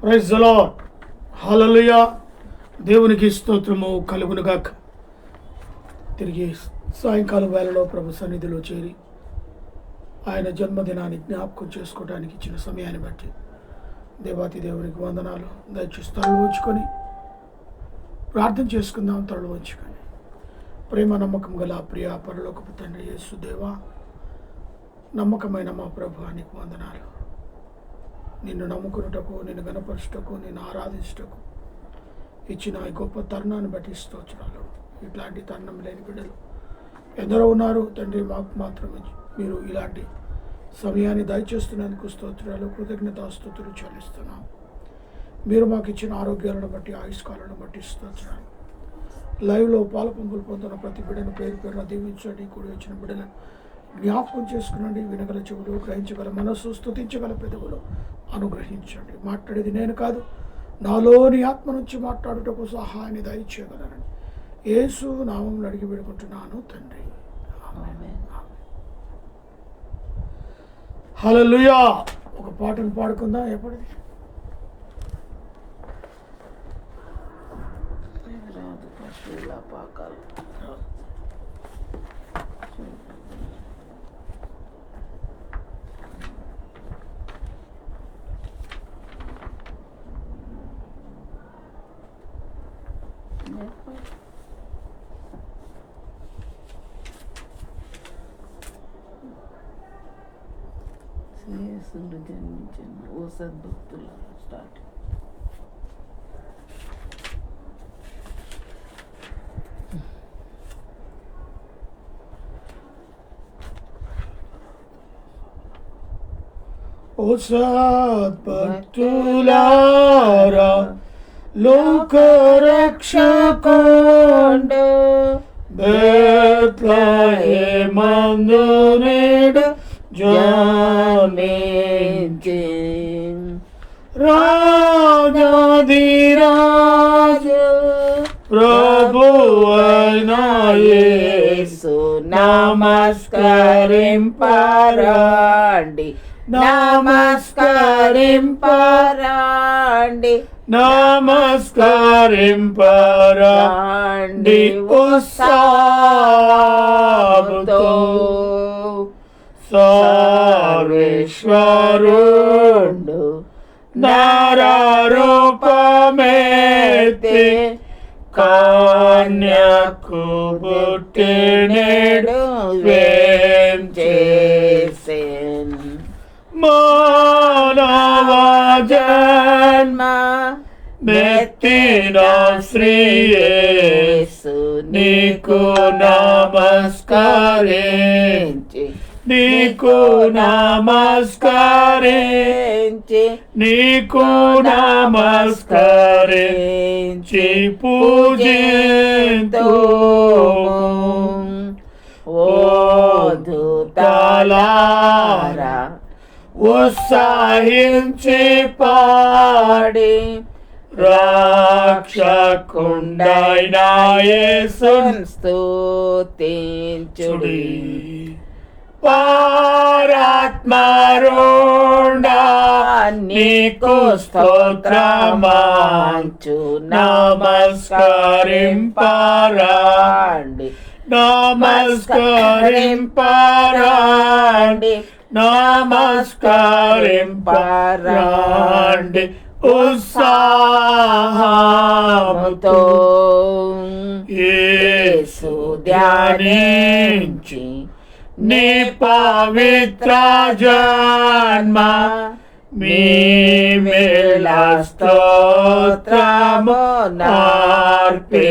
Praise the lord. హల్లెలూయా. దేవునికి స్తోత్రము కలుగునుగాక. తిరిగి సాయంకాలం వేళలో ప్రభు సన్నిధిలో చేరి ఆయన జన్మదినాన్ని జ్ఞాపకం చేసుకోవడానికి ఇచ్చిన సమయాన్ని బట్టి దేవాతి దేవునికి వందనాలు. దయచేసి తరలు ఉంచుకొని ప్రార్థన చేసుకుందాం. తరలు ఉంచుకొని ప్రేమ నమ్మకం గల ప్రియ పరలోకపు తండ్రి యేసు దేవా, నమ్మకమైన మా ప్రభు నీకు వందనాలు. నిన్ను నమ్ముకున్నటకు, నిన్ను గణపరచుటకు, నిన్ను ఆరాధించుటకు ఇచ్చిన ఈ గొప్ప తరుణాన్ని బట్టి స్తోత్రాలు. ఇట్లాంటి తరుణం లేని బిడ్డలు ఎందరో ఉన్నారు తండ్రి. మాకు మాత్రమే మీరు ఇలాంటి సమయాన్ని దయచేస్తున్నందుకు స్తోత్రాలు, కృతజ్ఞతాస్తుతులు చెల్లిస్తున్నాం. మీరు మాకు ఇచ్చిన ఆరోగ్యాలను బట్టి, ఆయుష్కాలను బట్టి స్తోత్రాలు. లైవ్లో పాలపంపులు పొందుతున్న ప్రతి బిడ్డను పేరు పేరున దీవించండి. కూడి వచ్చిన బిడ్డలను జ్ఞాపకం చేసుకునండి. వినగల చెవులు, గ్రహించగల మనస్సు, స్తుతించగల పెదవులు అనుగ్రహించండి. మాట్లాడేది నేను కాదు, నాలోని ఆత్మ నుంచి మాట్లాడుటకు సహాయాన్ని దయచేయగలరని యేసు నామములో అడిగి వేడుకుంటున్నాను తండ్రి. ఆమేన్. హల్లెలూయా. ఒక పాటను పాడుకుందాం. ఎప్పటిది యేసును జన్మించిన ఓ సద్భక్తుల స్టార్ట్. ఓ సద్భక్తులారా, లోకరక్షకుండు బెత్లెహేమందు నేడు జన్మించెను రాజాధిరాజు ప్రభువైన యేసు నమస్కరింపరండి, నమస్కరింపరండి, నమస్కరింపరండి ఉత్సాహముతో. సర్వేశ్వరుడు నరరూపమెత్తి కన్యకు పుట్టినేడు వేంచేసెను. మానవ జన్మ మెత్తిన శ్రీ యేసు నీకు నమస్కరించి, నీకు నమస్కరించి, నీకు నమస్కరించి పూజింతుము. ఓ దూతలారా, ఉత్సాహించి పాడి రక్షకుండైన యేసును స్తుతించుడి. పరాత్మరుడా నీకు స్తోత్రమంచు నమస్కరింపరండి, నమస్కరింపరండి, నమస్కరింపరండి ఉత్సాహముతో. యేసు ధ్యానించి నీ పవిత్ర జన్మ మేల స్తోత్రము నార్పింతుము.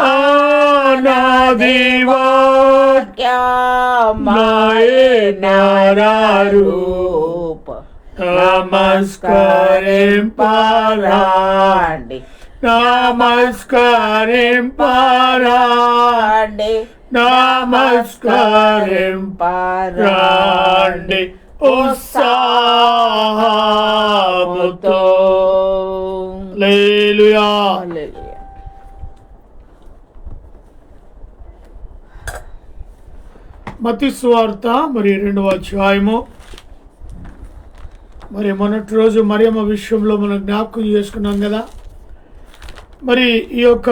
ఆనాది వాక్యమయనరూప నమస్కరింపరండి, నమస్కరింపరండి, నమస్కరింపరండి ఉత్సాహముతో. హల్లెలూయా. మత్తయి సువార్త మరి 2వ అధ్యాయము మరి మొన్నటి రోజు మరియమ్మ విషయంలో మనం జ్ఞాపకం చేసుకున్నాం కదా. మరి ఈ యొక్క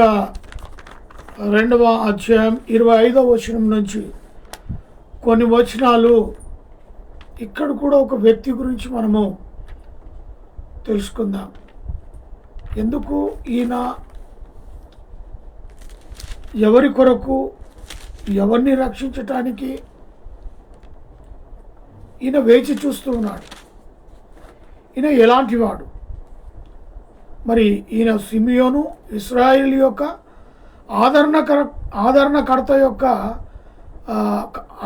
2వ అధ్యాయం 25వ వచనం నుంచి కొన్ని వచనాలు ఇక్కడ కూడా ఒక వ్యక్తి గురించి మనము తెలుసుకుందాం. ఎందుకు ఈయన ఎవరి కొరకు, ఎవరిని రక్షించటానికి ఈయన వేచి చూస్తూ ఉన్నాడు. ఈయన ఎలాంటి వాడు? మరి ఈయన సిమియోను, ఇశ్రాయేల్ యొక్క ఆదరణకర్త యొక్క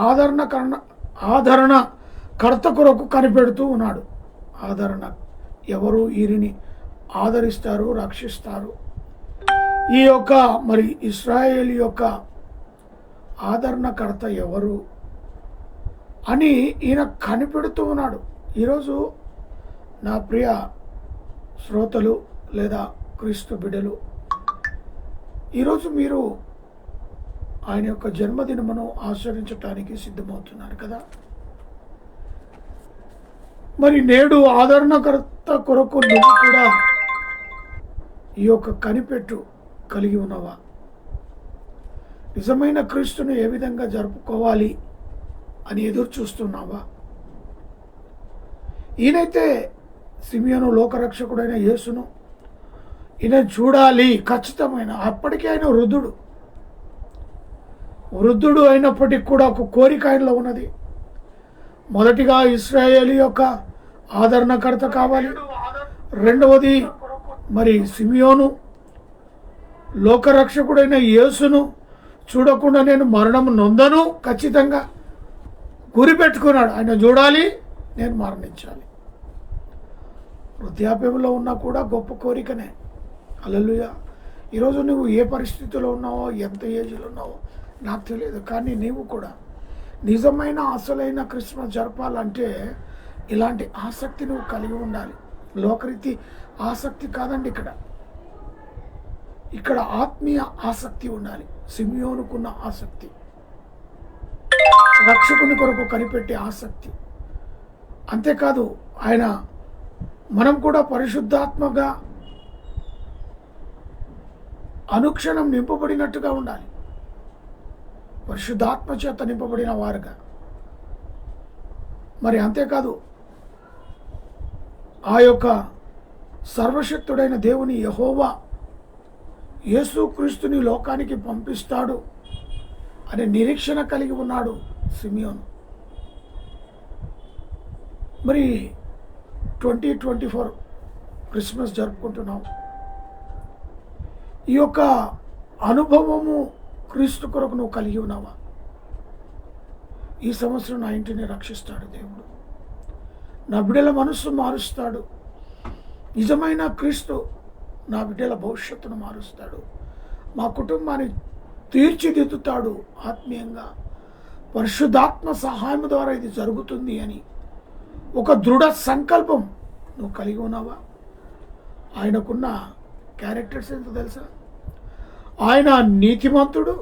ఆదరణకర్త కొరకు కనిపెడుతూ ఉన్నాడు. ఆదరణ ఎవరు? వీరిని ఆదరిస్తారు, రక్షిస్తారు. ఈ యొక్క మరి ఇశ్రాయేల్ యొక్క ఆదరణకర్త ఎవరు అని ఈయన కనిపెడుతూ ఉన్నాడు. ఈరోజు నా ప్రియ శ్రోతలు లేదా క్రీస్తు బిడ్డలు, ఈరోజు మీరు ఆయన యొక్క జన్మదినమును ఆచరించటానికి సిద్ధమవుతున్నారు కదా. మరి నేడు ఆదరణకర్త కొరకు నువ్వు కూడా ఈ యొక్క కనిపెట్టు కలిగి ఉన్నావా? నిజమైన క్రీస్తును ఏ విధంగా జరుపుకోవాలి అని ఎదురు చూస్తున్నావా? ఈయనైతే సిమియోను లోకరక్షకుడైన యేసును ఈయన చూడాలి ఖచ్చితమైన. అప్పటికే ఆయన వృద్ధుడు అయినప్పటికీ కూడా ఒక కోరిక ఆయనలో ఉన్నది. మొదటిగా ఇశ్రాయేలు యొక్క ఆదరణకర్త కావాలి. రెండవది మరి సిమియోను లోకరక్షకుడైన యేసును చూడకుండా నేను మరణం నొందను ఖచ్చితంగా గురి పెట్టుకున్నాడు. ఆయన చూడాలి, నేను మరణించాలి. వృద్ధాప్యంలో ఉన్నా కూడా గొప్ప కోరికనే. హల్లెలూయా. ఈరోజు నువ్వు ఏ పరిస్థితిలో ఉన్నావో, ఎంత ఏజ్లో ఉన్నావో నాకు తెలియదు, కానీ నీవు కూడా నిజమైన అసలైన క్రిస్మస్ జరపాలంటే ఇలాంటి ఆసక్తి నువ్వు కలిగి ఉండాలి. లోకరీతి ఆసక్తి కాదండి, ఇక్కడ ఆత్మీయ ఆసక్తి ఉండాలి. సిమియోనుకున్న ఆసక్తి, రక్షకుని కొరకు కనిపెట్టే ఆసక్తి. అంతేకాదు మనం కూడా పరిశుద్ధాత్మగా అనుక్షణం నింపబడినట్టుగా ఉండాలి. పరిశుద్ధాత్మ చేత నింపబడిన వారుగా. మరి అంతేకాదు ఆ యొక్క సర్వశక్తుడైన దేవుని యెహోవా యేసుక్రీస్తుని లోకానికి పంపిస్తాడు అనే నిరీక్షణ కలిగి ఉన్నాడు సిమియోను. మరి 2024 క్రిస్మస్ జరుపుకుంటున్నాం. ఈ యొక్క అనుభవము క్రీస్తు కొరకు నువ్వు కలిగి ఉన్నావా? ఈ సంవత్సరం నా ఇంటిని రక్షిస్తాడు దేవుడు, నా బిడ్డల మనస్సు మారుస్తాడు. నిజమైన క్రీస్తు నా బిడ్డల భవిష్యత్తును మారుస్తాడు, మా కుటుంబాన్ని తీర్చిదిద్దుతాడు ఆత్మీయంగా. పరిశుద్ధాత్మ సహాయం ద్వారా ఇది జరుగుతుంది అని ఒక దృఢ సంకల్పం నువ్వు కలిగి ఉన్నావా? ఆయనకున్న క్యారెక్టర్స్ ఏంటో తెలుసా? ఆయన నీతిమంతుడు,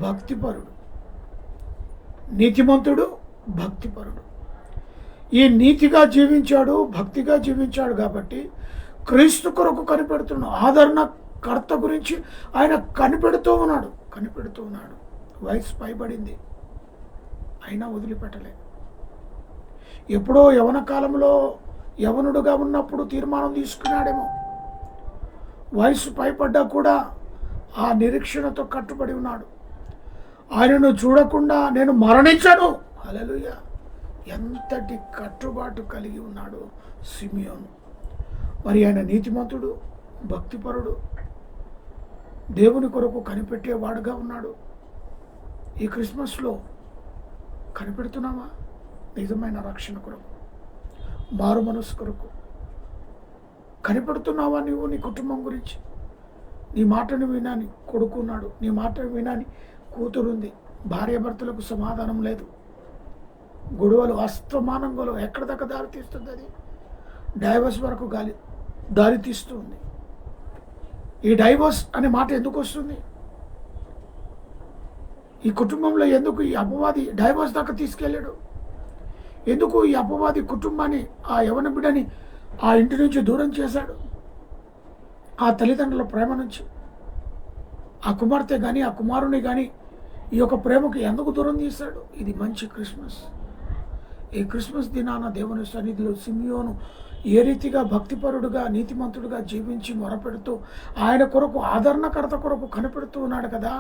భక్తిపరుడు. ఈ నీతిగా జీవించాడు, భక్తిగా జీవించాడు కాబట్టి క్రీస్తు కొరకు కనిపెడుతున్నాడు. ఆదరణకర్త గురించి ఆయన కనిపెడుతూ ఉన్నాడు. వయసు పైబడింది, అయినా వదిలిపెట్టలే. ఎప్పుడో యవన కాలంలో యవనుడుగా ఉన్నప్పుడు తీర్మానం తీసుకున్నాడేమో. వయసు పైపడ్డా కూడా ఆ నిరీక్షణతో కట్టుబడి ఉన్నాడు. ఆయనను చూడకుండా నేను మరణించను. హల్లెలూయా. ఎంతటి కట్టుబాటు కలిగి ఉన్నాడు సిమియోను. మరి ఆయన నీతిమంతుడు, భక్తిపరుడు, దేవుని కొరకు కనిపెట్టేవాడుగా ఉన్నాడు. ఈ క్రిస్మస్లో కనిపెడుతున్నావా? నిజమైన రక్షణ కొరకు, మారు మనసు కొరకు కనిపెడుతున్నావా? నువ్వు నీ కుటుంబం గురించి, నీ మాటను వినాని కొడుకున్నాడు, నీ మాటను వినాని కూతురుంది. భార్యాభర్తలకు సమాధానం లేదు, గొడవలు, అస్తమానం గొడవ ఎక్కడ దాకా దారితీస్తుంది? అది డైవర్స్ వరకు దారితీస్తుంది. ఈ డైవర్స్ అనే మాట ఎందుకు వస్తుంది? ఈ కుటుంబంలో ఎందుకు ఈ అపవాది డైవర్స్ దాకా తీసుకెళ్ళాడు? ఎందుకు ఈ అపవాది కుటుంబాన్ని, ఆ యవన బిడ్డని ఆ ఇంటి నుంచి దూరం చేశాడు? ఆ తల్లిదండ్రుల ప్రేమ నుంచి ఆ కుమార్తె కానీ ఆ కుమారుని కానీ ఈ యొక్క ప్రేమకు ఎందుకు దూరం చేశాడు? ఇది మంచి క్రిస్మస్. ఈ క్రిస్మస్ దినాన దేవుని సన్నిధిలో సిమియోను ఏ రీతిగా భక్తిపరుడుగా నీతిమంతుడుగా జీవించి మొరపెడుతూ ఆయన కొరకు ఆదరణకర్త కొరకు కనిపెడుతూ ఉన్నాడు కదా.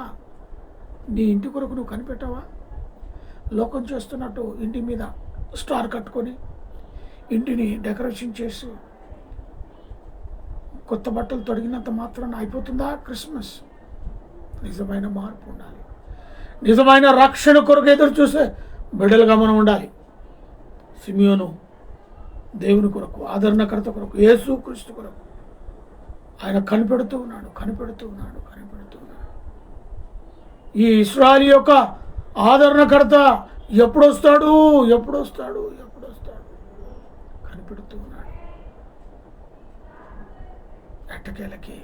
నీ ఇంటి కొరకు నువ్వు కనిపెట్టావా? లోకం చేస్తున్నట్టు ఇంటి మీద స్టార్ కట్టుకొని ఇంటిని డెకరేషన్ చేసి కొత్త బట్టలు తొడిగినంత మాత్రాన అయిపోతుందా క్రిస్మస్? నిజమైన మార్పు ఉండాలి. నిజమైన రక్షణ కొరకు ఎదురు చూసే బిడ్డలుగా మనం ఉండాలి. సిమియోను దేవుని కొరకు, ఆదరణకర్త కొరకు, యేసు క్రీస్తు కొరకు ఆయన కనిపెడుతూ ఉన్నాడు. ఈ ఇశ్రాయేలు యొక్క ఆదరణకర్త ఎప్పుడు వస్తాడు కనిపెడుతూ ఉన్నాడు. ఎట్టకేలకి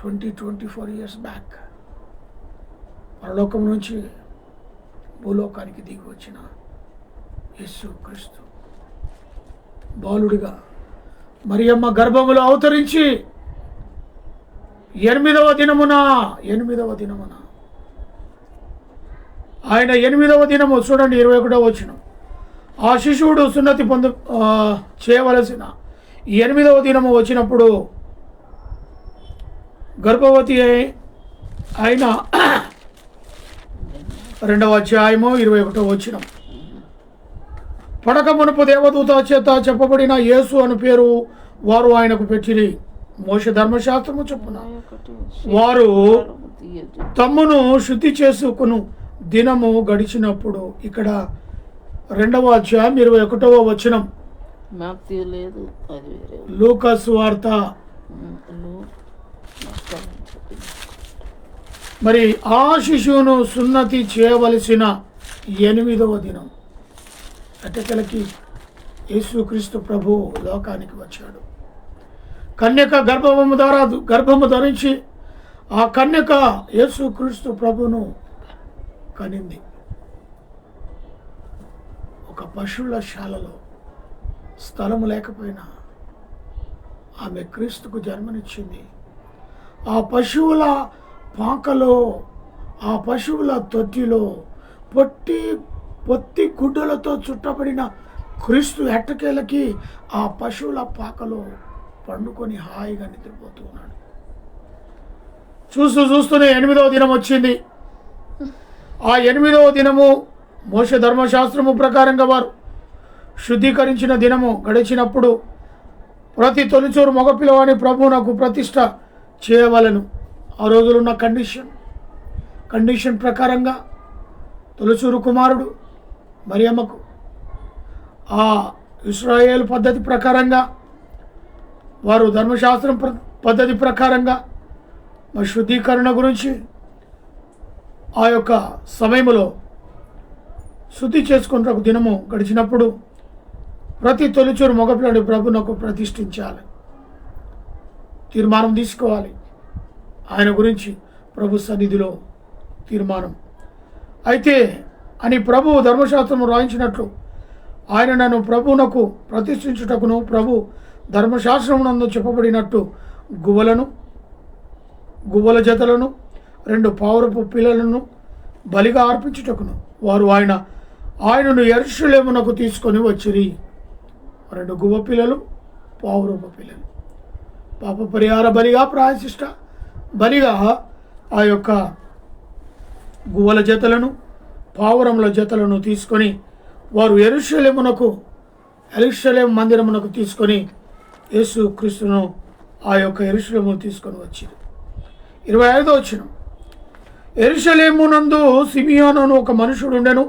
24 years బ్యాక్ పరలోకం నుంచి భూలోకానికి దిగి వచ్చిన యేసు క్రీస్తు బాలుడిగా మరియమ్మ గర్భములో అవతరించి 8వ దినమున ఆయన 8వ దినము చూడండి 21వ వచనం. ఆ శిశువుడు సున్నతి చేయవలసిన 8వ దినము వచ్చినప్పుడు గర్భవతి అయిన 2వ అధ్యాయము 21వ వచనం. పడక మునుపు దేవదూత చేత చెప్పబడిన యేసు అని పేరు వారు ఆయనకు పెట్టిరి. మోషే ధర్మశాస్త్రము చొప్పున వారు తమ్మును శుద్ధి చేసుకును దినము గడిచినప్పుడు. ఇక్కడ 2వ అధ్యాయం 21వ వచనం. లూకా సువార్త. మరి ఆ శిశువును సున్నతి చేయవలసిన 8వ దినం అట్టకెలకి యేసుక్రీస్తు ప్రభు లోకానికి వచ్చాడు. కన్యక గర్భము ధరించి ఆ కన్యక యేసుక్రీస్తు ప్రభును కనింది. ఒక పశువుల శాలలో స్థలము లేకపోయినా ఆమె క్రీస్తుకు జన్మనిచ్చింది. ఆ పశువుల పాకలో, ఆ పశువుల తొట్టిలో పొత్తి గుడ్డలతో చుట్టబడిన క్రీస్తు ఎట్టకేలకి ఆ పశువుల పాకలో పండుకొని హాయిగా నిద్రపోతూ ఉన్నాడు. చూస్తూనే 8వ దినం వచ్చింది. ఆ 8వ దినము మోషే ధర్మశాస్త్రము ప్రకారంగా వారు శుద్ధీకరించిన దినము గడిచినప్పుడు ప్రతి తొలిచూరు మగపిల్లవాని ప్రభువునకు ప్రతిష్ట చేయవలను. ఆ రోజులున్న కండిషన్ ప్రకారంగా తొలిచూరు కుమారుడు మరియమ్మకు ఆ ఇశ్రాయేలు పద్ధతి ప్రకారంగా, వారు ధర్మశాస్త్రం పద్ధతి ప్రకారంగా మరి శుద్ధీకరణ గురించి ఆ యొక్క సమయంలో శుద్ధి చేసుకుంటూ దినము గడిచినప్పుడు ప్రతి తొలిచూరు మగపిల్లడి ప్రభునకు ప్రతిష్ఠించాలి, తీర్మానం తీసుకోవాలి. ఆయన గురించి ప్రభు సన్నిధిలో తీర్మానం అయితే అని ప్రభు ధర్మశాస్త్రము రాయించినట్లు ఆయన నన్ను ప్రభువునకు ప్రతిష్ఠించుటకును ప్రభు ధర్మశాస్త్రమునందు చెప్పబడినట్టు గువ్వల జతలను 2 పావురపు పిల్లలను బలిగా అర్పించుటకును వారు ఆయనను యెరూషలేమునకు తీసుకొని వచ్చిరి. 2 గువ్వ పిల్లలు, పావురపు పిల్లలు పాప పరిహార బలిగా, ప్రాయశ్చిష్ట బలిగా ఆ యొక్క గువ్వల జతలను, పావురముల జతలను తీసుకొని వారు యెరూషలేము మందిరమునకు తీసుకొని యేసు క్రీస్తును ఆ యొక్క యెరూషలేమును తీసుకొని వచ్చారు. 25వ వచనం. యెరూషలేమునందు సిమియోను ఒక మనుషుడు ఉండెను.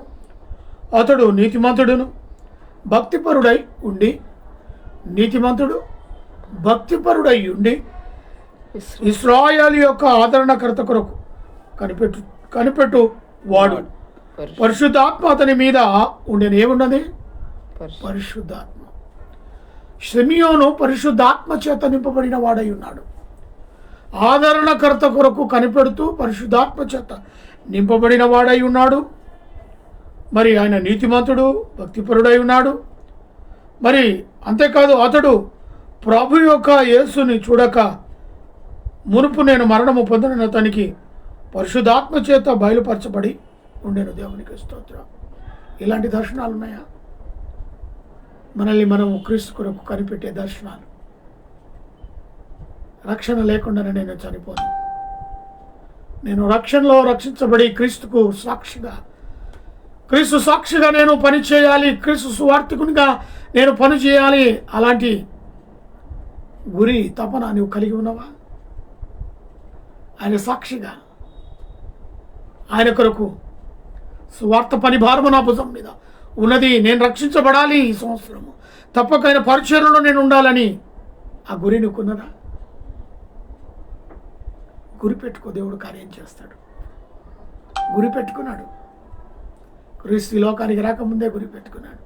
అతడు నీతిమంతుడును భక్తిపరుడై ఉండి ఇశ్రాయేలు యొక్క ఆదరణకర్త కొరకు కనిపెట్టు వాడు. పరిశుద్ధాత్మ అతని మీద ఉండేది. ఏమున్నది? పరిశుద్ధాత్మ. సిమియోను పరిశుద్ధాత్మ చేత నింపబడిన వాడై ఉన్నాడు. ఆదరణకర్త కొరకు కనిపెడుతూ పరిశుద్ధాత్మ చేత నింపబడిన వాడై ఉన్నాడు. మరి ఆయన నీతిమంతుడు, భక్తిపరుడై ఉన్నాడు. మరి అంతేకాదు అతడు ప్రభు యొక్క యేసుని చూడక మునుపు నేను మరణము పొందిన అతనికి పరిశుద్ధాత్మ చేత బయలుపరచబడి ఉండేను. దేవునికి స్తోత్రం. ఇలాంటి దర్శనాలు ఉన్నాయా? మనల్ని మనము క్రీస్తు కొరకు కనిపెట్టే దర్శనాలు. రక్షణ లేకుండానే నేను చనిపోను. నేను రక్షణలో రక్షించబడి క్రీస్తుకు సాక్షిగా, క్రీస్తు సాక్షిగా నేను పని చేయాలి, క్రీస్తు సువార్థికునిగా నేను పని చేయాలి. అలాంటి గురి, తపన నువ్వు కలిగి ఉన్నావా? ఆయన సాక్షిగా, ఆయన కొరకు సువార్త పని భారము నా భుజం మీద ఉన్నది. నేను రక్షించబడాలి ఈ సంవత్సరము, తప్పక ఆయన పరిచర్యలో నేను ఉండాలని ఆ గురి నీకున్నదా? గురి పెట్టుకో, దేవుడు కార్యం చేస్తాడు. గురి పెట్టుకున్నాడు. క్రీస్తు లోకానికి రాకముందే గురి పెట్టుకున్నాడు.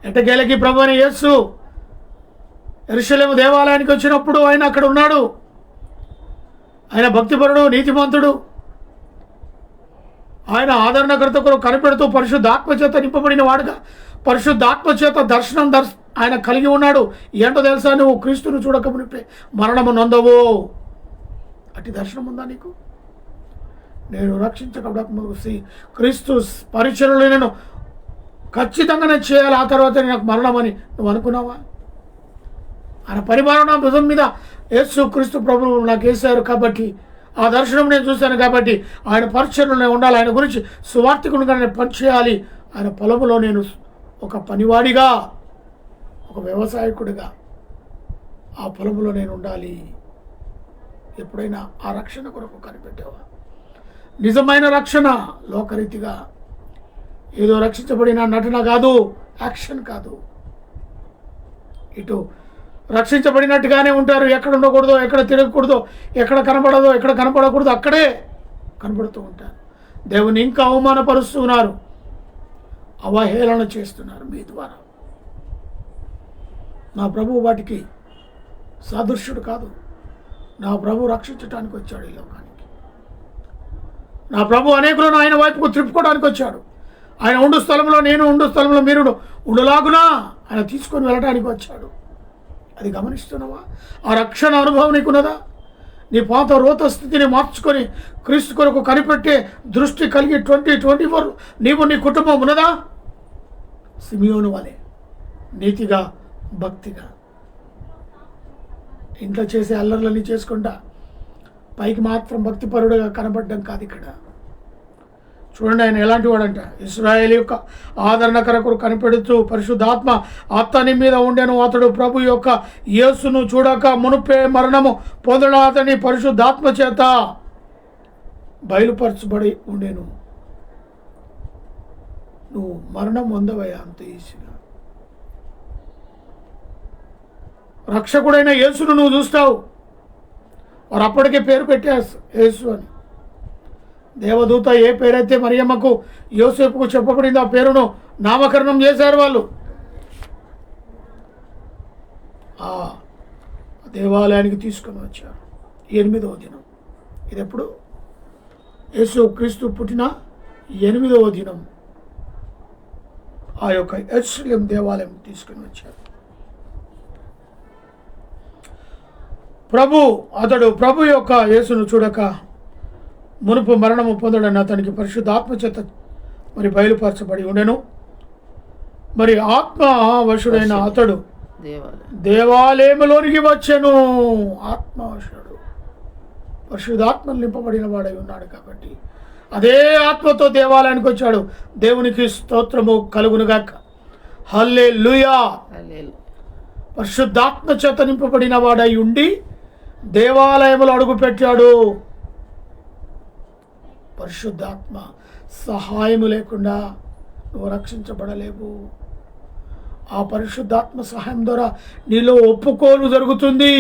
ఎట్టకేలకి ప్రభు అని యేసు యెరూషలేము దేవాలయానికి వచ్చినప్పుడు ఆయన అక్కడ ఉన్నాడు. ఆయన భక్తిపరుడు, నీతిమంతుడు. ఆయన ఆదరణకర్త కొరకు కనిపెడుతూ పరిశుద్ధాత్మ చేత నింపబడిన వాడుగా, పరిశుద్ధాత్మ చేత దర్శనం ఆయన కలిగి ఉన్నాడు. ఏంటో తెలుసా? నువ్వు క్రీస్తును చూడకమునిపే మరణము నొందవు. అట్టి దర్శనం ఉందా నీకు? నేను రక్షించకపోతే క్రీస్తు పరిచర్యలో నేను ఖచ్చితంగా చేయాలి, ఆ తర్వాత నాకు మరణం అని నువ్వు అనుకున్నావా? ఆయన పరిమాణ భుజం మీద యేసు క్రీస్తు ప్రభువు నాకు వేశారు కాబట్టి, ఆ దర్శనం నేను చూశాను కాబట్టి ఆయన పరిచర్యలో నేను ఉండాలి. ఆయన గురించి సువార్థికునిగా నేను పనిచేయాలి. ఆయన పొలంలో నేను ఒక పనివాడిగా, ఒక వ్యవసాయకుడిగా ఆ పొలంలో నేను ఉండాలి. ఎప్పుడైనా ఆ రక్షణ కొరకు కనిపెట్టావా? నిజమైన రక్షణ లోకరీతిగా ఏదో రక్షించబడిన నటన కాదు, యాక్షన్ కాదు. ఇటు రక్షించబడినట్టుగానే ఉంటారు. ఎక్కడ ఉండకూడదో, ఎక్కడ తిరగకూడదో, ఎక్కడ కనపడదో, ఎక్కడ కనపడకూడదు అక్కడే కనపడుతూ ఉంటారు. దేవుని ఇంకా అవమానపరుస్తున్నారు, అవహేళన చేస్తున్నారు మీ ద్వారా. నా ప్రభు వాటికి సాదృశ్యుడు కాదు. నా ప్రభు రక్షించడానికి వచ్చాడు ఈ లోకానికి. నా ప్రభు అనేకులను ఆయన వైపుకు త్రిప్పుకోవడానికి వచ్చాడు. ఆయన ఉండు స్థలంలో నేను ఉండు స్థలంలో మీరు ఉండులాగునా ఆయన తీసుకొని వెళ్ళడానికి వచ్చాడు. అది గమనిస్తున్నావా? ఆ రక్షణ అనుభవం నీకున్నదా? నీ పాత రోత స్థితిని మార్చుకొని క్రీస్తు కొరకు కనిపెట్టే దృష్టి కలిగి 2024 నీవు నీ కుటుంబం ఉన్నదా? సిమియోను వలె నీతిగా, భక్తిగా, ఇంట్లో చేసే అల్లర్లన్నీ చేసుకుంటా పైకి మాత్రం భక్తిపరుడుగా కనబడడం కాదు ఇక్కడ. చూడండి ఆయన ఎలాంటి వాడంట. ఇశ్రాయేలు యొక్క ఆదరణకర కొరకు కనిపెడుతూ పరిశుద్ధాత్మ అతని మీద ఉండెను. అతడు ప్రభు యొక్క యేసును చూడక మునుపే మరణము పొందడం అతని పరిశుద్ధాత్మ చేత బయలుపరచబడి ఉండెను. నువ్వు మరణం పొందవయ్యా అంత ఈజీగా. రక్షకుడైన యేసును నువ్వు చూస్తావు. వారు అప్పటికే పేరు పెట్టారు యేసు అని. దేవదూత ఏ పేరైతే మరియమ్మకు యోసేపుకు చెప్పబడిందో ఆ పేరును నామకరణం చేశారు వాళ్ళు. ఆ దేవాలయానికి తీసుకొని వచ్చారు 8వ దినం. ఇది ఎప్పుడు? యేసు క్రీస్తు పుట్టిన 8వ దినం ఆ యొక్క యెరూషలేము దేవాలయం తీసుకొని వచ్చారు. అతడు ప్రభు యొక్క యేసును చూడక మునుపు మరణము పొందడని అతనికి పరిశుద్ధాత్మ చేత మరి బయలుపరచబడి ఉండెను. మరి ఆత్మవశుడైన అతడు దేవాలయములోనికి వచ్చెను. ఆత్మవశుడు పరిశుద్ధాత్మను నింపబడిన వాడై ఉన్నాడు కాబట్టి అదే ఆత్మతో దేవాలయానికి వచ్చాడు. దేవునికి స్తోత్రము కలుగునుగాక. హల్లెలూయా. పరిశుద్ధాత్మ చేత నింపబడిన వాడై ఉండి దేవాలయములో అడుగు పెట్టాడు. పరిశుద్ధాత్మ సహాయము లేకుండా నువ్వు రక్షించబడలేవు. ఆ పరిశుద్ధాత్మ సహాయం ద్వారా నీలో ఒప్పుకోలు జరుగుతుంది.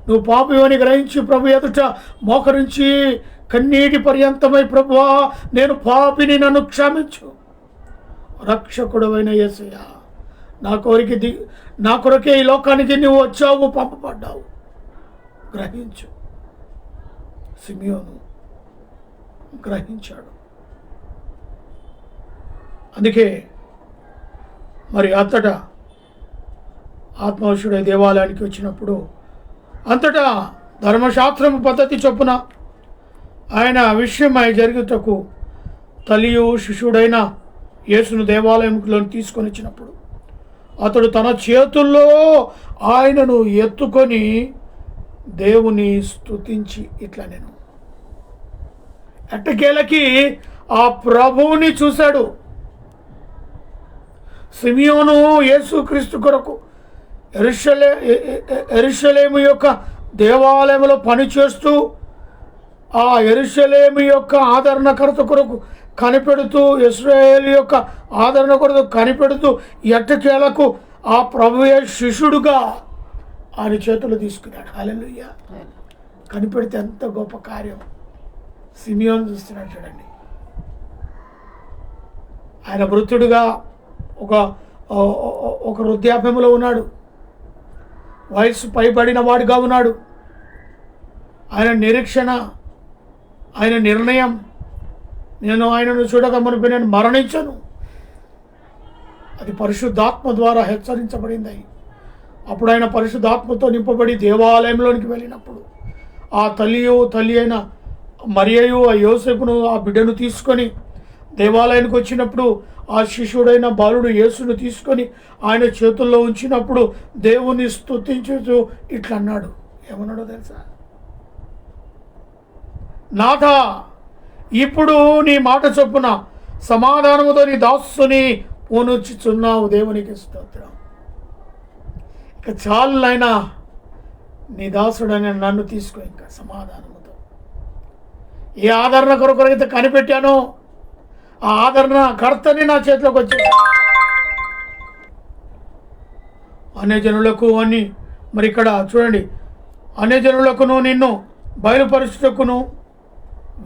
నువ్వు పాపివని గ్రహించి ప్రభు ఎదుట మోకరించి కన్నీటి పర్యంతమై ప్రభువా నేను పాపిని, నన్ను క్షమించు. రక్షకుడవైన యేసయ్యా నా కొరకే ఈ లోకానికి నువ్వు వచ్చావు, పంపబడ్డావు. గ్రహించు. సిమియోను గ్రహించాడు. అందుకే మరి అంతటా ఆత్మవశుడై దేవాలయానికి వచ్చినప్పుడు అంతటా ధర్మశాస్త్రం పద్ధతి చొప్పున ఆయన విషయమై జరుగుటకు తల్లియు శిష్యుడైన యేసును దేవాలయంలో తీసుకొని వచ్చినప్పుడు అతడు తన చేతుల్లో ఆయనను ఎత్తుకొని దేవుని స్తుతించి ఇట్లా నేను ఎట్టకేలకి ఆ ప్రభువుని చూశాడు. సిమియోను యేసుక్రీస్తు కొరకు యెరూషలేము యొక్క దేవాలయంలో పనిచేస్తూ ఆ యెరూషలేము యొక్క ఆదరణకర్త కొరకు కనిపెడుతూ ఇశ్రాయేలు యొక్క ఆదరణ కొరకు కనిపెడుతూ ఎట్టకేలకు ఆ ప్రభువే శిష్యుడుగా ఆయన చేతులు తీసుకున్నాడు. హల్లెలూయా. కనిపెడితే ఎంత గొప్ప కార్యం. సిమియోను చూస్తున్నాడు చూడండి. ఆయన వృద్ధుడుగా ఒక వృద్ధాప్యంలో ఉన్నాడు. వయసు పైబడిన వాడిగా ఉన్నాడు. ఆయన నిరీక్షణ, ఆయన నిర్ణయం, నేను ఆయనను చూడక మునుపు నేను మరణించను, అది పరిశుద్ధాత్మ ద్వారా హెచ్చరించబడింది. అప్పుడు ఆయన పరిశుద్ధాత్మతో నింపబడి దేవాలయంలోనికి వెళ్ళినప్పుడు ఆ తల్లి అయిన మరియయు ఆ యోసేపును ఆ బిడ్డను తీసుకొని దేవాలయానికి వచ్చినప్పుడు ఆ శిష్యుడైన బాలుడు యేసును తీసుకొని ఆయన చేతుల్లో ఉంచినప్పుడు దేవుని స్తుతించుతూ ఇట్లా అన్నాడు. ఏమన్నాడో తెలుసా? నాథ, ఇప్పుడు నీ మాట చొప్పున సమాధానముతో నీ దాసుని పూనుచుచున్నావు. దేవునికి స్తోత్రం. ఇక చాలు నాయనా, నీ దాసుడని నన్ను తీసుకో. ఇంకా సమాధానముతో ఏ ఆదరణ కొరకైతే కనిపెట్టానో ఆ ఆదరణ కర్తని నా చేతిలోకి వచ్చి అన్యజనులకు అని మరి ఇక్కడ చూడండి, అన్యజనులకును నిన్ను బయలుపరచుటకును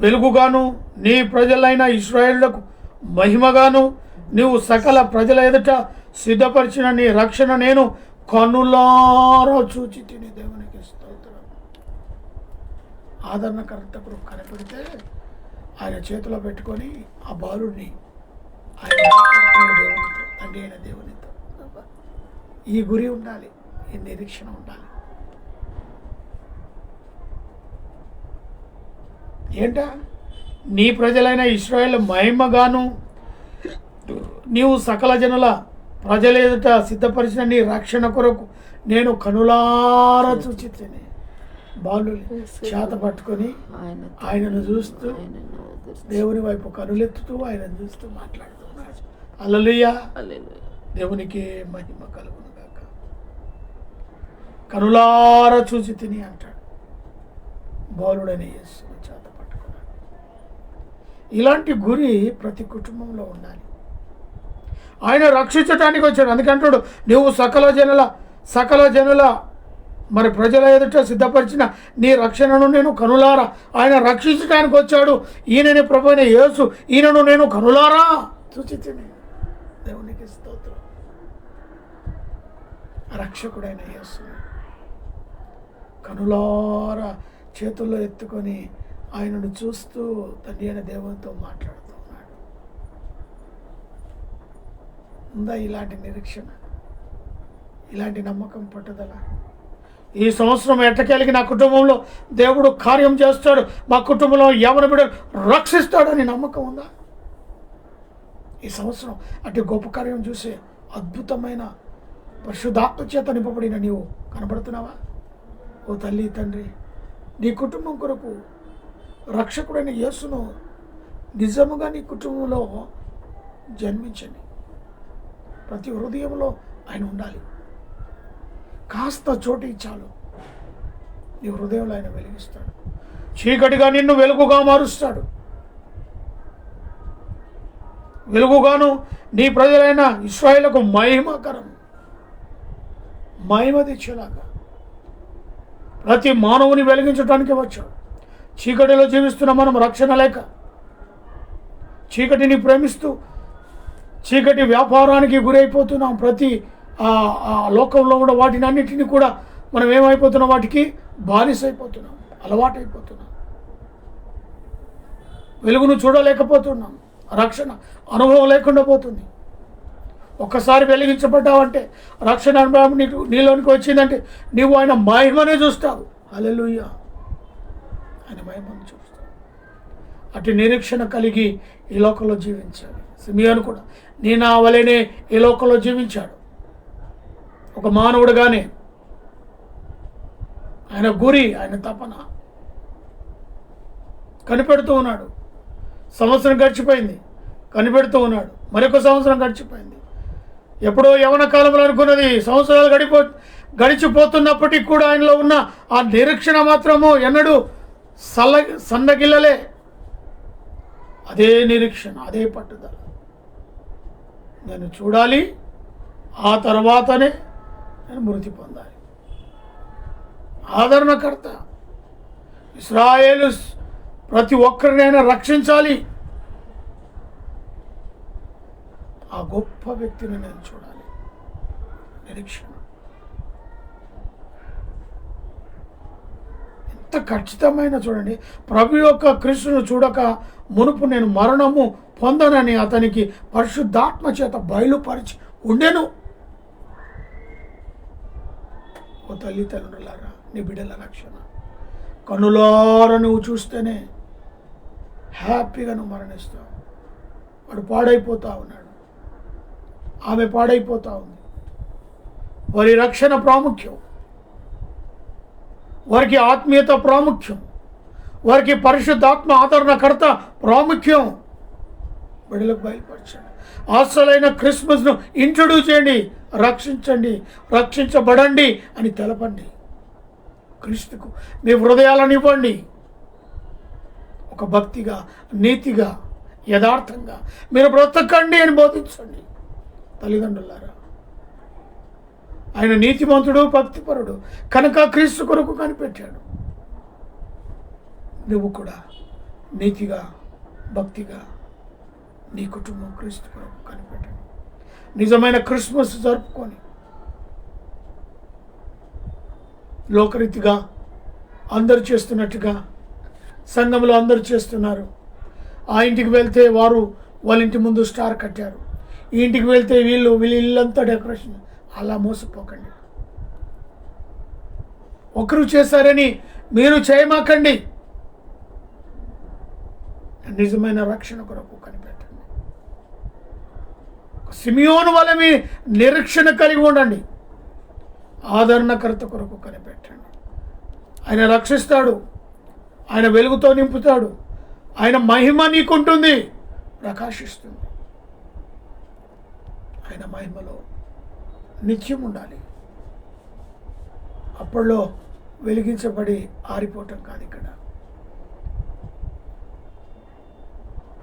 వెలుగుగాను నీ ప్రజలైన ఇశ్రాయేలులకు మహిమగాను నీవు సకల ప్రజల ఎదుట సిద్ధపరిచిన నీ రక్షణ నేను కన్నులారా చూచి తిని. దేవునికి స్తోత్రం. ఆదరణకర్త కొరకు కనిపెడితే ఆయన చేతిలో పెట్టుకొని ఆ బాలుడిని ఆయన దేవునితో, తండ్రి అయిన దేవునితో ఈ గురి ఉండాలి, ఈ నిరీక్షణ ఉండాలి. ఏంట? నీ ప్రజలైన ఇశ్రాయేలు మహిమగాను నీవు సకల జనుల ప్రజల ఎదుట సిద్ధపరిచిన నీ రక్షణ కొరకు నేను కనులారా చూచి తిని. బాలు చేత పట్టుకొని ఆయనను చూస్తూ దేవుని వైపు కనులెత్తుతూ ఆయనను చూస్తూ మాట్లాడుతున్నాడు. హల్లెలూయా. దేవునికి మహిమ కలుగును గాక. కనులారా చూచి తిని అంటాడు బాలుడని యేసును చేత పట్టుకున్నాడు. ఇలాంటి గురి ప్రతి కుటుంబంలో ఉండాలి. ఆయన రక్షించడానికి వచ్చాడు. అందుకంటాడు, నువ్వు సకల జనుల మరి ప్రజల ఎదుట సిద్ధపరిచిన నీ రక్షణను నేను కనులారా. ఆయన రక్షించడానికి వచ్చాడు. ఈయనని ప్రభు అయిన యేసు, ఈయనను నేను కనులారా చూచితిని. దేవునికి స్తోత్రం. రక్షకుడైన యేసు కనులారా చేతుల్లో ఎత్తుకొని ఆయనను చూస్తూ తండ్రి అయిన దేవునితో మాట్లాడుతూ ఉన్నాడు. ఉందా ఇలాంటి నిరీక్షణ, ఇలాంటి నమ్మకం, పట్టుదల? ఈ సంవత్సరం ఎట్టకేలికి నా కుటుంబంలో దేవుడు కార్యం చేస్తాడు, మా కుటుంబంలో యవన బిడ్డలు రక్షిస్తాడని నమ్మకం ఉందా? ఈ సంవత్సరం అటు గొప్ప కార్యం చూసే అద్భుతమైన పరిశుద్ధాత్మ చేత నింపబడిన నీవు కనబడుతున్నావా? ఓ తల్లి, తండ్రి, నీ కుటుంబం కొరకు రక్షకుడైన యేసును నిజముగా నీ కుటుంబంలో జన్మించండి. ప్రతి హృదయంలో ఆయన ఉండాలి. కాస్త చోటు ఇచ్చాలు నీ హృదయంలో ఆయన వెలిగిస్తాడు. చీకటిగా నిన్ను వెలుగుగా మారుస్తాడు. వెలుగుగాను నీ ప్రజలైన ఇశ్రాయేలుకు మహిమకరం, మహిమ తెచ్చేలాగా ప్రతి మానవుని వెలిగించడానికి వచ్చాడు. చీకటిలో జీవిస్తున్న మనం రక్షణ లేక చీకటిని ప్రేమిస్తూ చీకటి వ్యాపారానికి గురైపోతున్నాం. ప్రతి లోకంలో ఉన్న వాటిని అన్నిటినీ కూడా మనం ఏమైపోతున్నాం? వాటికి బానిసైపోతున్నాం, అలవాటైపోతున్నాం. వెలుగును చూడలేకపోతున్నాం. రక్షణ అనుభవం లేకుండా పోతుంది. ఒక్కసారి వెలిగించబడ్డావంటే, రక్షణ అనుభవం నీలోనికి వచ్చిందంటే నీవు ఆయన మహిమనే చూస్తావు. హల్లెలూయా, ఆయన మహిమను చూస్తావు. అటు నిరీక్షణ కలిగి ఈ లోకంలో జీవించాలి. సిమియోను కూడా నేను నా వలెనే ఈ లోకంలో జీవించాడు. ఒక మానవుడుగానే ఆయన గురి, ఆయన తపన కనిపెడుతూ ఉన్నాడు. సంవత్సరం గడిచిపోయింది, కనిపెడుతూ ఉన్నాడు. మరొక సంవత్సరం గడిచిపోయింది. ఎప్పుడో యవన కాలంలో అనుకున్నది సంవత్సరాలు గడిచిపోతున్నప్పటికీ కూడా ఆయనలో ఉన్న ఆ నిరీక్షణ మాత్రము ఎన్నడూ సన్నగిల్లలే. అదే నిరీక్షణ, అదే పట్టుదల. నేను చూడాలి, ఆ తర్వాతనే నేను మృతి పొందాలి. ఆదరణకర్త, ఇశ్రాయేలు ప్రతి ఒక్కరినైనా రక్షించాలి. ఆ గొప్ప వ్యక్తిని నేను చూడాలి. నిరీక్షణ ఎంత ఖచ్చితమైన, చూడండి, ప్రభు యొక్క క్రీస్తును చూడక మునుపు నేను మరణము పొందనని అతనికి పరిశుద్ధాత్మ చేత బయలుపరిచి ఉండెను. ఓ తల్లిదండ్రులారా, నీ బిడ్డల రక్షణ కనులారా నువ్వు చూస్తేనే హ్యాపీగా నువ్వు మరణిస్తావు. వాడు పాడైపోతా ఉన్నాడు, ఆమె పాడైపోతా ఉంది. వారి రక్షణ ప్రాముఖ్యం, వారికి ఆత్మీయత ప్రాముఖ్యం, వారికి పరిశుద్ధాత్మ ఆదరణకర్త ప్రాముఖ్యం. బిడ్డలకు బయలుపరచండి. అసలైన క్రిస్మస్ను ఇంట్రొడ్యూస్ చేయండి. రక్షించండి, రక్షించబడండి అని తెలపండి. క్రీస్తుకు మీ హృదయాలను ఇవ్వండి. ఒక భక్తిగా, నీతిగా, యథార్థంగా మీరు బ్రతకండి అని బోధించండి. తల్లిదండ్రులారా, ఆయన నీతిమంతుడు, భక్తిపరుడు కనుక క్రీస్తు కొరకు కనిపెట్టాడు. నువ్వు కూడా నీతిగా, భక్తిగా నీ కుటుంబం క్రీస్తు కొరకు కనిపెట్టండి. నిజమైన క్రిస్మస్ జరుపుకొని లోకరీతిగా అందరు చేస్తున్నట్టుగా సంఘంలో అందరు చేస్తున్నారు. ఆ ఇంటికి వెళ్తే వాళ్ళ ఇంటి ముందు స్టార్ కట్టారు, ఈ ఇంటికి వెళ్తే వీళ్ళ ఇల్లంతా డెకరేషన్. అలా మోసపోకండి. ఒకరు చేశారని మీరు చేయమాకండి. నిజమైన రక్షణ కొరకు కనిపెట్టండి. సిమియోను వలె మీ నిరీక్షణ కలిగి ఉండండి. ఆదరణకర్త కొరకు కనిపెట్టండి. ఆయన రక్షిస్తాడు, ఆయన వెలుగుతో నింపుతాడు, ఆయన మహిమ నీకుంటుంది, ప్రకాశిస్తుంది. ఆయన మహిమలో నిత్యం ఉండాలి. అప్పట్లో వెలిగించబడి ఆరిపోవటం కాదు ఇక్కడ.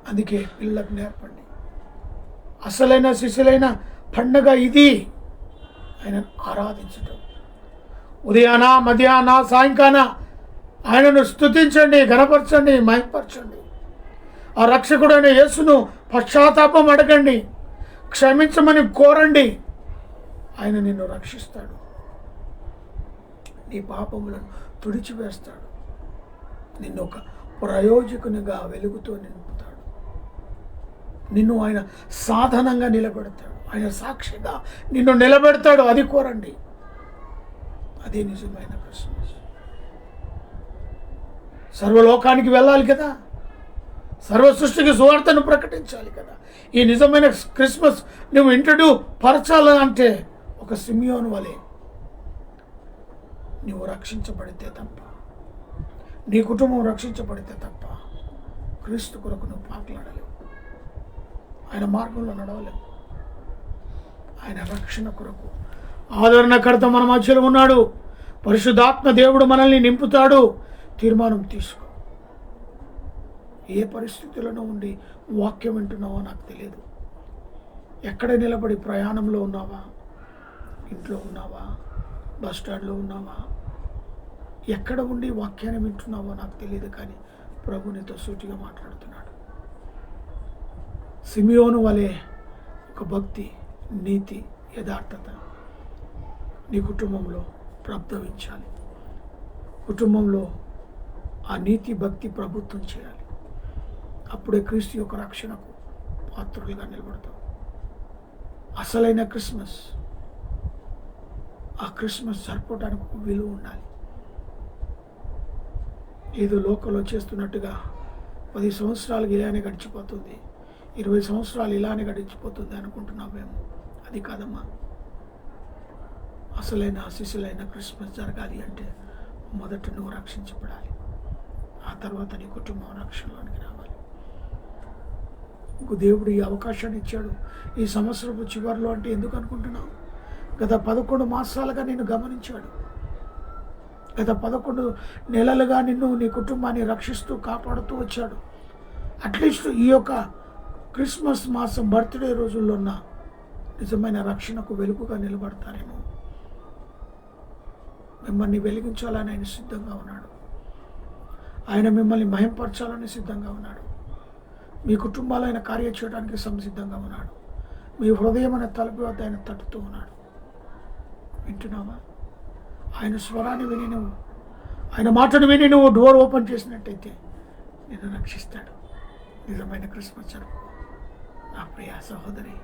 అందుకే పిల్లలకు నేర్పండి. అసలైన శిశులైన పండగ ఇది, ఆయన ఆరాధించటం. ఉదయాన, మధ్యాహ్న, సాయంకాల ఆయనను స్తుతించండి, ఘనపరచండి, మహిమపరచండి. ఆ రక్షకుడైన యేసును పశ్చాత్తాపం అడగండి, క్షమించమని కోరండి. ఆయన నిన్ను రక్షిస్తాడు, నీ పాపములను తుడిచివేస్తాడు, నిన్ను ఒక ప్రయోజకునిగా వెలుగుతో నింపుతాడు. నిన్ను ఆయన సాధనంగా నిలబెడతాడు, ఆయన సాక్షిగా నిన్ను నిలబెడతాడు. అది కోరండి. అదే నిజమైన క్రిస్మస్. సర్వలోకానికి వెళ్ళాలి కదా, సర్వ సృష్టికి సువార్తను ప్రకటించాలి కదా. ఈ నిజమైన క్రిస్మస్ నువ్వు ఇంట్రడ్యూస్ పరచాలంటే ఒక సిమియోను వలె నువ్వు రక్షించబడితే తప్ప, నీ కుటుంబం రక్షించబడితే తప్ప క్రీస్తు కొరకు నువ్వు పాకులాడలేవు, ఆయన మార్గంలో నడవలేవు. ఆయన రక్షణ కొరకు ఆదరణకర్త మన మధ్యలో ఉన్నాడు. పరిశుద్ధాత్మ దేవుడు మనల్ని నింపుతాడు. తీర్మానం తీసుకో. ఏ పరిస్థితుల్లో ఉండి వాక్యం వింటున్నావో నాకు తెలియదు. ఎక్కడ నిలబడి ప్రయాణంలో ఉన్నావా, ఇంట్లో ఉన్నావా, బస్ స్టాండ్లో ఉన్నావా, ఎక్కడ ఉండి వాక్యాన్ని వింటున్నావో నాకు తెలియదు. కానీ ప్రభు నీతో సూటిగా మాట్లాడుతున్నాడు. సిమియోను వలె ఒక భక్తి, నీతి, యథార్థత నీ కుటుంబంలో ప్రభవించాలి. కుటుంబంలో ఆ నీతి, భక్తి ప్రభుత్వం చేయాలి. అప్పుడే క్రీస్తు యొక్క రక్షణకు పాత్రులుగా నిలబడతాం. అసలైన క్రిస్మస్, ఆ క్రిస్మస్ జరుపుకోవడానికి ఒక విలువ ఉండాలి. ఏదో లోకంలో చేస్తున్నట్టుగా 10 సంవత్సరాలు ఇలానే గడిచిపోతుంది, 20 సంవత్సరాలు ఇలానే గడిచిపోతుంది అనుకుంటున్నాం మేము. అది కాదమ్మా. అసలైన శిశులైన క్రిస్మస్ జరగాలి అంటే మొదట నువ్వు రక్షించబడాలి. ఆ తర్వాత నీ కుటుంబం రక్షణలోనికి రావాలి. నీకు దేవుడు ఈ అవకాశాన్ని ఇచ్చాడు ఈ సంవత్సరపు చివరిలో. అంటే ఎందుకు అనుకుంటున్నావు? గత 11 మాసాలుగా నిన్ను గమనించాడు. గత 11 నెలలుగా నిన్ను, నీ కుటుంబాన్ని రక్షిస్తూ కాపాడుతూ వచ్చాడు. అట్లీస్ట్ ఈ యొక్క క్రిస్మస్ మాసం బర్త్డే రోజుల్లో ఉన్న నిజమైన రక్షణకు వెలుగుగా నిలబడతారేమో. మిమ్మల్ని వెలిగించాలని ఆయన సిద్ధంగా ఉన్నాడు. ఆయన మిమ్మల్ని మహింపరచాలని సిద్ధంగా ఉన్నాడు. మీ కుటుంబాలు ఆయన కార్యం చేయడానికి సంసిద్ధంగా ఉన్నాడు. మీ హృదయం అనే తలుపు వద్ద ఆయన తట్టుతూ ఉన్నాడు. వింటున్నావా? ఆయన స్వరాన్ని విని నువ్వు, ఆయన మాటను విని నువ్వు డోర్ ఓపెన్ చేసినట్టయితే నిన్ను రక్షిస్తాడు. నిజమైన క్రిస్మస్ జరుపు. నా ప్రియ సహోదరి,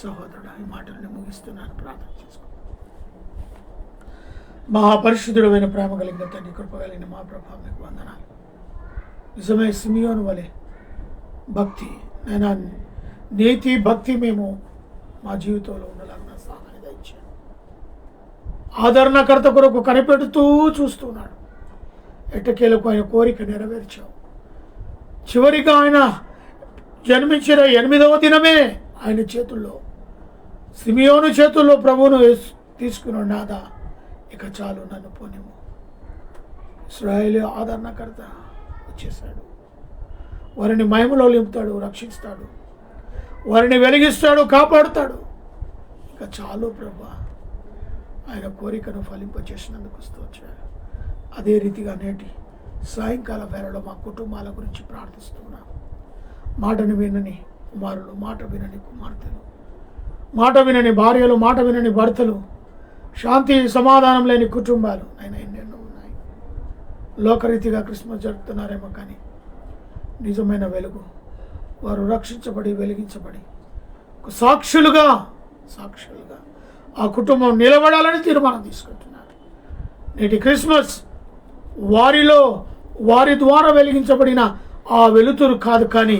సహోదరుడు, ఈ మాటలను ముగిస్తున్నాను. ప్రార్థన చేసుకో. మహాపరిశుద్ధుడైన ప్రేమ కలిగిన తండ్రి, కృప కలిగిన మా ప్రభావం మీకు వందనాలు. నిజమే సిమియోను వలె భక్తి, నేను నీతి భక్తి మేము మా జీవితంలో ఉండాలన్న సహాయం దయచేయండి. ఆదరణకర్త కొరకు కనిపెడుతూ చూస్తున్నాడు. ఎట్టకేలకు ఆయన కోరిక నెరవేర్చావు. చివరిగా ఆయన జన్మించిన 8వ దినమే ఆయన చేతుల్లో, సిమియోను చేతుల్లో ప్రభువును తీసుకున్నాడు. నాదా, ఇక చాలు, నన్ను పోనిము. ఇశ్రాయేలు ఆదరణకర్త వచ్చేసాడు. వారిని మహిమలో నింపుతాడు, రక్షిస్తాడు, వారిని వెలిగిస్తాడు, కాపాడుతాడు. ఇక చాలు ప్రభా, ఆయన కోరికను ఫలింపచేసినందుకు స్తోత్రాలు. అదే రీతిగా నేటి సాయంకాల వేళలో మా కుటుంబాల గురించి ప్రార్థిస్తున్నాం. మాటను వినని కుమారులు, మాట వినని కుమార్తెలు, మాట వినని భార్యలు, మాట వినని భర్తలు, శాంతి సమాధానం లేని కుటుంబాలు ఆయన ఎన్నెన్నో ఉన్నాయి. లోకరీతిగా క్రిస్మస్ జరుపుతున్నారేమో, కానీ నిజమైన వెలుగు, వారు రక్షించబడి వెలిగించబడి ఒక సాక్షులుగా ఆ కుటుంబం నిలబడాలని తీర్మానం తీసుకుంటున్నారు. నేటి క్రిస్మస్ వారి ద్వారా వెలిగించబడిన ఆ వెలుతురు కాదు, కానీ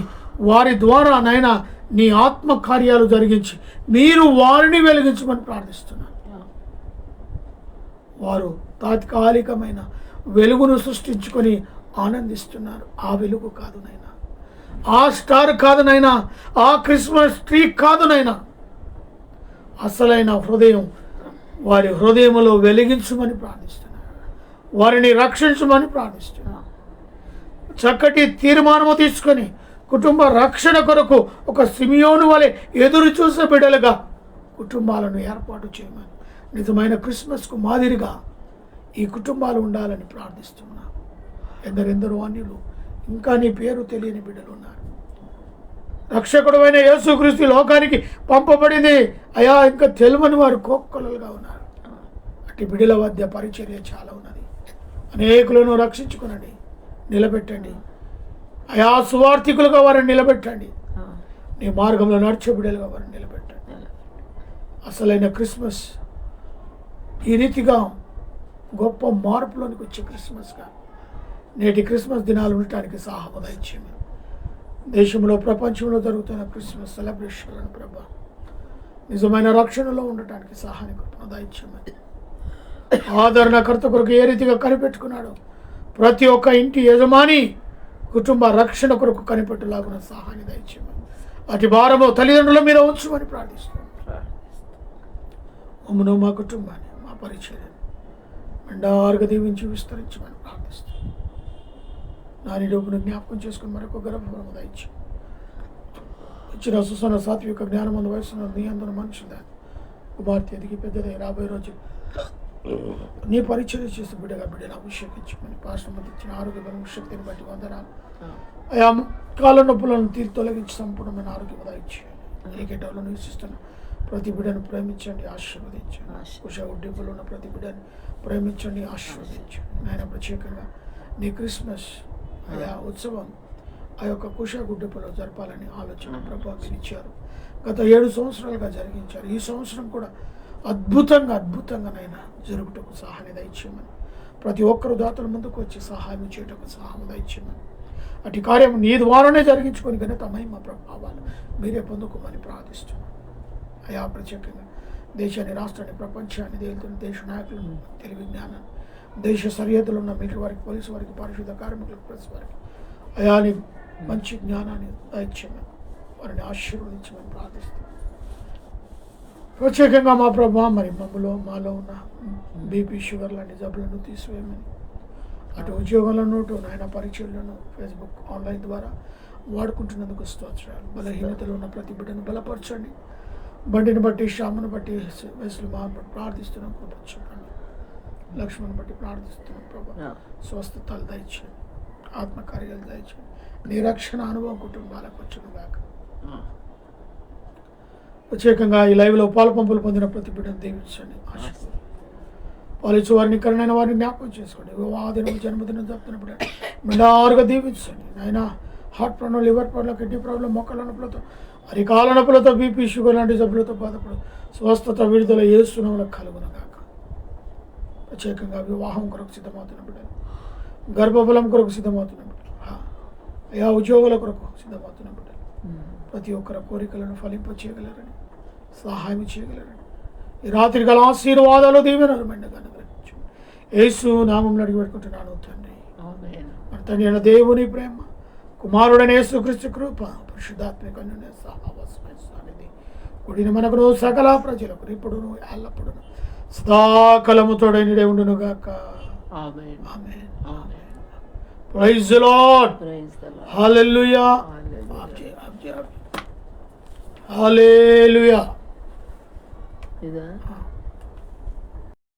వారి ద్వారా నాయన నీ ఆత్మ కార్యాలు జరిగించి మీరు వారిని వెలిగించమని ప్రార్థిస్తున్నారు. వారు తాత్కాలికమైన వెలుగును సృష్టించుకొని ఆనందిస్తున్నారు. ఆ వెలుగు కాదు నైనా, ఆ స్టార్ కాదు నైనా, ఆ క్రిస్మస్ ట్రీ కాదు నైనా. అసలైన హృదయం వారి హృదయంలో వెలిగించమని ప్రార్థిస్తున్నారు. వారిని రక్షించమని ప్రార్థిస్తున్నారు. చక్కటి తీర్మానము తీసుకొని కుటుంబ రక్షణ కొరకు ఒక సిమియోను వలె ఎదురు చూసే బిడ్డలుగా కుటుంబాలను ఏర్పాటు చేయమని, నిజమైన క్రిస్మస్కు మాదిరిగా ఈ కుటుంబాలు ఉండాలని ప్రార్థిస్తున్నా. ఎందరెందరో అన్యులు, ఇంకా నీ పేరు తెలియని బిడ్డలు ఉన్నారు. రక్షకుడైన యేసుక్రీస్తు లోకానికి పంపబడింది అయా, ఇంకా తెలుమని వారు కోకొల్లలుగా ఉన్నారు. అట్టి బిడ్డల వద్ద పరిచర్య చాలా ఉన్నది. అనేకులను రక్షించుకునండి, నిలబెట్టండి. అయా సువార్థికులుగా వారిని నిలబెట్టండి. నీ మార్గంలో నడిచే బిడ్డలుగా వారిని నిలబెట్టండి. అసలైన క్రిస్మస్ ఈ రీతిగా గొప్ప మార్పులోనికి వచ్చే క్రిస్మస్గా నేటి క్రిస్మస్ దినాలు ఉండటానికి సహాయం దయచేయండి. దేశంలో, ప్రపంచంలో జరుగుతున్న క్రిస్మస్ సెలబ్రేషన్లను ప్రభా నిజమైన రక్షణలో ఉండటానికి సహాయం దయచేయండి. ఆదరణకర్త కొరకు ఏ రీతిగా కనిపెట్టుకున్నాడో ప్రతి ఒక్క ఇంటి యజమాని కుటుంబ రక్షణ కొరకు కనిపెట్టులాగున సహాయం దయచేయమని, అటు భారము తల్లిదండ్రుల మీద ఉంచమని ప్రార్థిస్తున్నాను. మమ్మను, మా కుటుంబాన్ని, మా పరిచర్యను మెండారుగా దీవించి విస్తరించమని ప్రార్థిస్తున్నాను. నాని డబ్బును జ్ఞాపకం చేసుకుని మరొక గర్భఫలము దయచి ఇచ్చిన సుసన సాత్విక జ్ఞానమందు వయసున్న నీ అందరూ మనుషుల కుమార్తె ఎదిగి పెద్దదై రాబోయే రోజు నీ పరిచయం చేసి బిడ్డను అభిషేకించుకొని పాశ్రమతి ఇచ్చిన ఆరోగ్య బలం శక్తిని బట్టి వందనాలు. ఆయా కాళ్ళ నొప్పులను తొలగించి సంపూర్ణమైన ఆరోగ్యం దయచేయండి. క్రికెటర్లో నివసిస్తున్న ప్రతి బిడ్డను ప్రేమించండి, ఆశీర్వదించండి. కుష ఉడ్డింపులు ఉన్న ప్రతి బిడ్డను ప్రేమించండి, ఆశీర్వదించండి. నాయన ప్రత్యేకంగా నీ క్రిస్మస్ అయా ఉత్సవం ఆ యొక్క కుషగుడ్డెపులో జరపాలని ఆలోచన ప్రభు మీరు ఇచ్చారు. గత 7 సంవత్సరాలుగా జరిగించారు. ఈ సంవత్సరం కూడా అద్భుతంగానైనా జరుగుటకు సహాయం దయచేయమని, ప్రతి ఒక్కరు దాతల ముందుకు వచ్చి సహాయం చేయటకు సహాయం దయచేయమని, అటు కార్యం నీ ద్వారానే జరిగించుకొని ఘనత మహిమ ప్రభావాలు మీరే పొందుకోమని ప్రార్థిస్తున్నాను. అయా ప్రత్యేకంగా దేశాన్ని, రాష్ట్రాన్ని, ప్రపంచాన్ని, దేశ నాయకులను, తెలివి జ్ఞానాన్ని, దేశ సరిహద్దులు ఉన్న మిలిటరీ వారికి, పోలీసు వారికి, పారిశుద్ధ కార్మికులకు, ప్రెస్ వారికి అయాని మంచి జ్ఞానాన్ని దయచేయమని, వారిని ఆశీర్వదించమని ప్రార్థిస్తున్నాను. ప్రత్యేకంగా మా ప్రభా మరి మాలో ఉన్న బీపీ, షుగర్ లాంటి జబ్బులను తీసివేయమని, అటు ఉద్యోగంలోనూ, నాయన పరీక్షలను ఫేస్బుక్ ఆన్లైన్ ద్వారా వాడుకుంటున్నందుకు స్తోత్రాలు. బలహీనతలో ఉన్న ప్రతి బిడ్డను బలపరచండి. బండిని బట్టి, శ్యామను బట్టి, వయసులు బట్టి ప్రార్థిస్తున్నాం. కృప చూడండి. లక్ష్మణ్ బట్టి ప్రార్థిస్తున్నాం ప్రభా. స్వస్థతలు దయచేయండి, ఆత్మకార్యాలు దయచేయండి. నిరక్షణ అనుభవం కుటుంబాలకు వచ్చును గాక. ప్రత్యేకంగా ఈ లైవ్లో పాలు పంపులు పొందిన ప్రతి బిడ్డను దీవించండి, ఆశీర్వదించండి. పాలించు వారిని, కరుణైన వారిని జ్ఞాపకం చేసుకోండి. వివాహదినం, జన్మదినం జరుపుతున్నప్పుడు మెండారుగా దీవించండి. ఆయన heart problem, liver problem, kidney problem, మొక్కల నొప్పులతో, అరికాల నొప్పులతో, బీపీ, షుగర్ లాంటి జబ్బులతో బాధపడు స్వస్థత, విడుదల యేసునామములో కలుగునుగాక. ప్రత్యేకంగా వివాహం కొరకు సిద్ధమవుతున్న బిడ్డలు, గర్భఫలం కొరకు సిద్ధమవుతున్న బిడ్డలు, అయా ఉద్యోగుల కొరకు సిద్ధమవుతున్న బిడ్డలు, ప్రతి ఒక్కరి కోరికలను ఫలింప చేయగలరని, సహాయం చేయగలరని, ఈ రాత్రి గల ఆశీర్వాదాలు దీవెనలు మెండుగా అనుగ్రహించు. యేసు నామములో అడిగి పెట్టుకుంటున్నాను తండ్రి. మన తండ్రి అయిన దేవుని ప్రేమ, కుమారుడైన యేసుక్రీస్తు కృప, పరిశుద్ధాత్మిక అన్యోన్య సహవాసమైన సన్నిధి కూడిన మనకును సకల ప్రజలకు ఇప్పుడును ఎల్లప్పుడూ సదాకాలము తోడైనడే ఉండును గాక. Amen. Amen. Praise the lord. Hallelujah. Hallelujah. ఇదా